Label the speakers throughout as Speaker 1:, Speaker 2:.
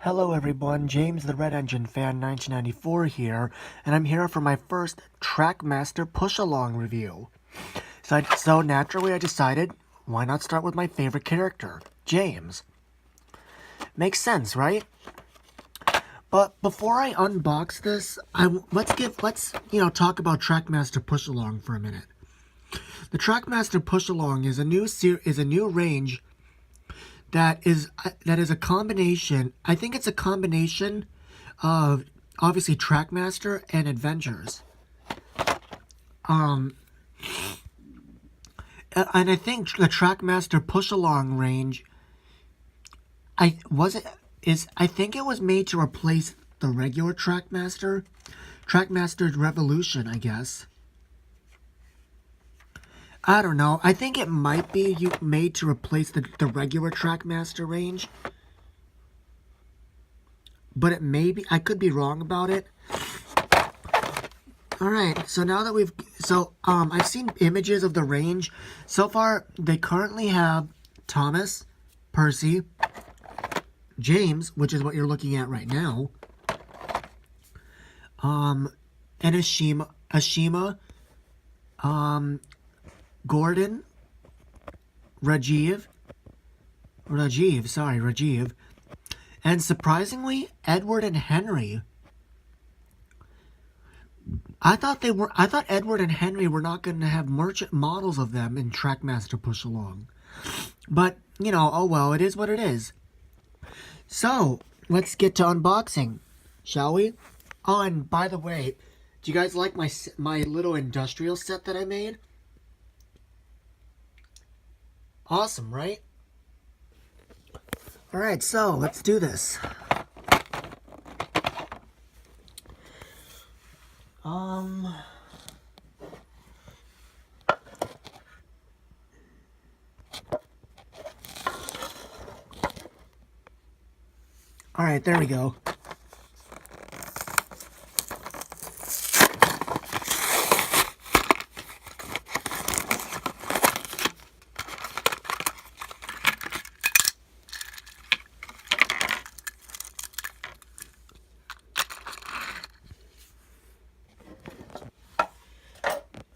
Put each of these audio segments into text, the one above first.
Speaker 1: Hello everyone, James the Red Engine Fan 1994 here, and I'm here for my first Trackmaster Push Along review. So naturally I decided, why not start with my favorite character, James? Makes sense, right? But before I unbox this, let's talk about Trackmaster Push Along for a minute. The Trackmaster Push Along is a new range that is a combination. I think it's a combination of obviously Trackmaster and Adventures. And I think the Trackmaster Push Along range, I think it was made to replace the regular Trackmaster, Trackmaster Revolution, I guess. I don't know. I think it might be made to replace the regular Trackmaster range. But it may be. I could be wrong about it. Alright, so now that I've seen images of the range. So far, they currently have Thomas, Percy, James, which is what you're looking at right now. And Ashima, Gordon, Rajiv, and surprisingly, Edward and Henry. I thought Edward and Henry were not going to have merchant models of them in Trackmaster Push Along. But, oh well, it is what it is. So, let's get to unboxing, shall we? Oh, and by the way, do you guys like my little industrial set that I made? Awesome, right? Alright, so let's do this. Alright, there we go.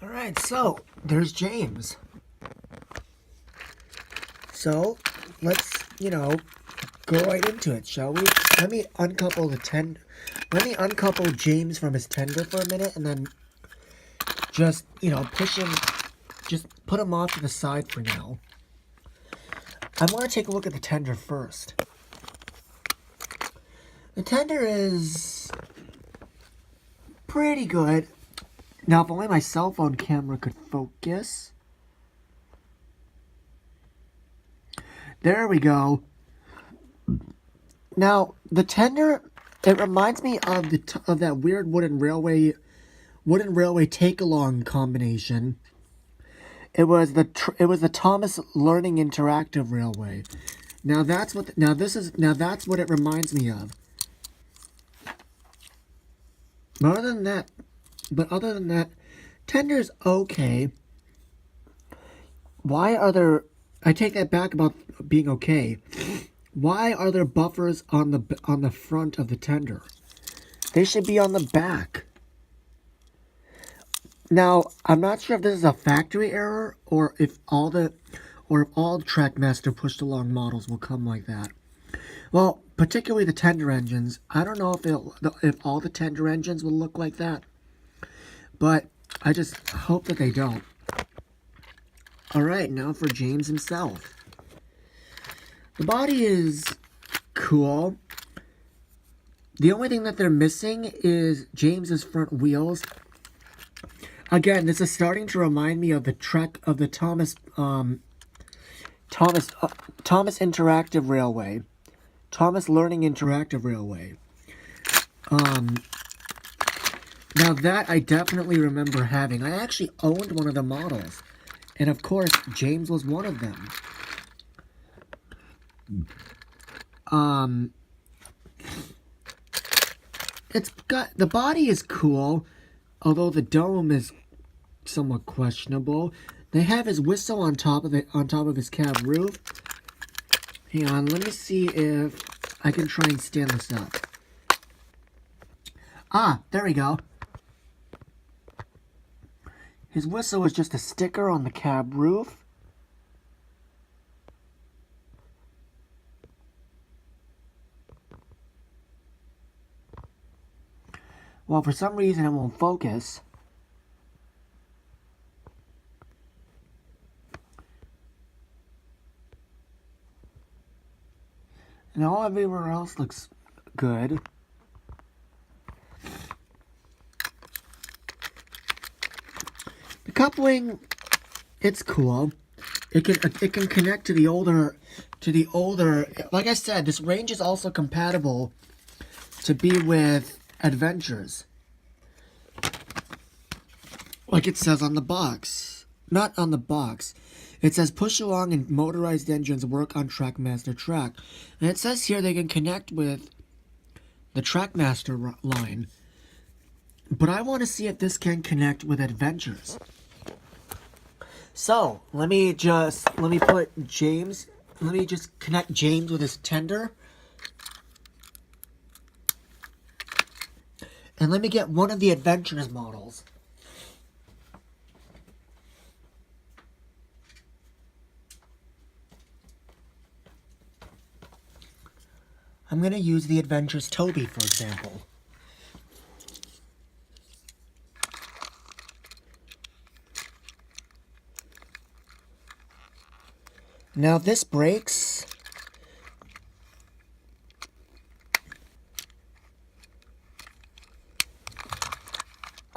Speaker 1: Alright, so there's James. So let's, go right into it, shall we? Let me uncouple James from his tender for a minute and then just, push him, just put him off to the side for now. I want to take a look at the tender first. The tender is pretty good. Now, if only my cell phone camera could focus. There we go. Now, the tender, it reminds me of that weird wooden railway take-along combination. It was the Thomas Learning Interactive Railway. Now that's what it reminds me of. But other than that, tender's okay. I take that back about being okay. Why are there buffers on the front of the tender? They should be on the back. Now, I'm not sure if this is a factory error or if all Trackmaster Push Along models will come like that. Well, particularly the tender engines. I don't know if all the tender engines will look like that. But I just hope that they don't. Alright, now for James himself. The body is cool. The only thing that they're missing is James's front wheels. Again, this is starting to remind me of the Thomas Interactive Railway. Thomas Learning Interactive Railway. Now that I definitely remember having. I actually owned one of the models. And of course, James was one of them. The body is cool, although the dome is somewhat questionable. They have his whistle on top of his cab roof. Hang on, let me see if I can try and stand this up. Ah, there we go. His whistle is just a sticker on the cab roof. Well, for some reason it won't focus. And all everywhere else looks good. The coupling, it's cool. It can connect to the older. Like I said, this range is also compatible to be with adventures. Like it says on the box. Not on the box. It says push along and motorized engines work on Trackmaster track. And it says here they can connect with the Trackmaster line. But I want to see if this can connect with adventures. So, let me just connect James with his tender. And let me get one of the adventures models. I'm going to use the Adventures Toby, for example. Now, if this breaks,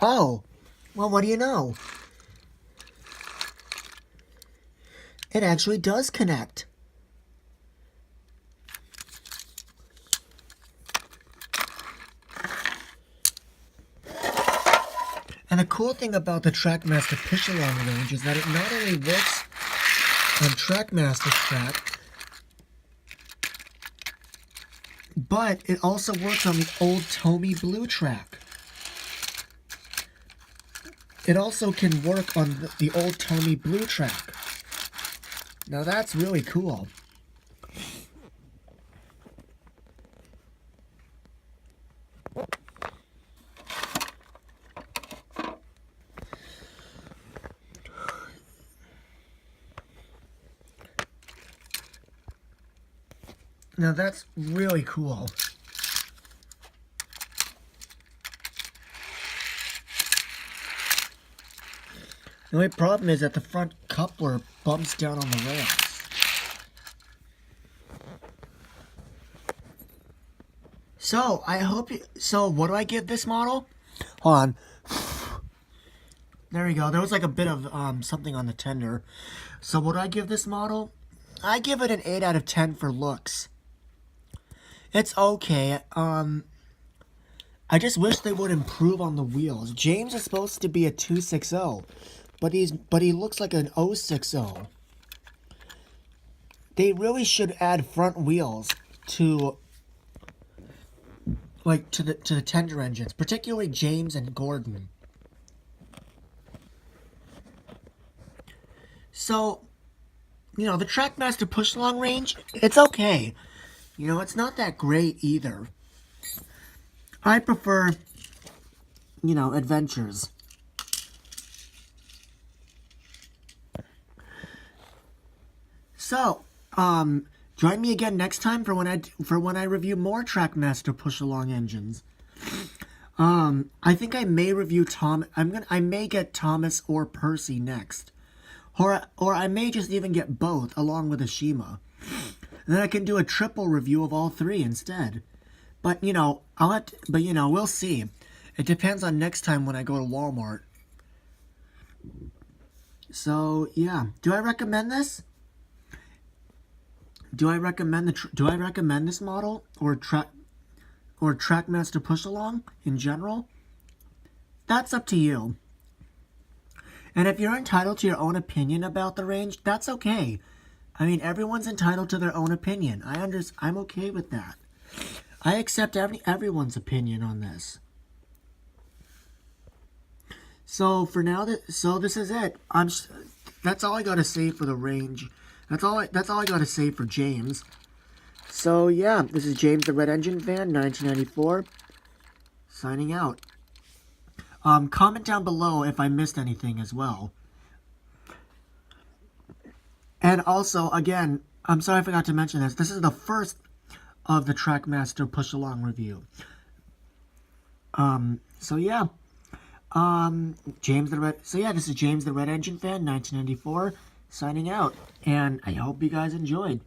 Speaker 1: oh, well, what do you know? It actually does connect. And the cool thing about the Trackmaster Push Along range is that it not only works on Trackmaster's track, but it also works on the old Tommy Blue track. It also can work on the old Tommy Blue track. Now that's really cool. Now that's really cool. The only problem is that the front coupler bumps down on the rails. So, so what do I give this model? Hold on. There we go. There was like a bit of something on the tender. So what do I give this model? I give it an 8 out of 10 for looks. It's okay. I just wish they would improve on the wheels. James is supposed to be a 260, but he looks like an 060. They really should add front wheels to the tender engines, particularly James and Gordon. So, you know, the Trackmaster Push Along range, it's okay. You know, it's not that great either. I prefer, you know, adventures. So, join me again next time for when I review more Trackmaster Push Along engines. I think I may review I may get Thomas or Percy next. Or I may just even get both along with Ashima. And then I can do a triple review of all three instead. But, you know, we'll see. It depends on next time when I go to Walmart. So, yeah. Do I recommend this? Do I recommend this model or Trackmaster Push Along in general? That's up to you. And if you're entitled to your own opinion about the range, that's okay. I mean, everyone's entitled to their own opinion. I'm okay with that. I accept everyone's opinion on this. So for now, this is it. That's all I gotta say for the range. That's all I gotta say for James. So yeah, this is James the Red Engine Fan, 1994, signing out. Comment down below if I missed anything as well. And also, again, I'm sorry I forgot to mention this. This is the first of the Trackmaster Push Along review. So yeah. This is James the Red Engine Fan, 1994, signing out. And I hope you guys enjoyed.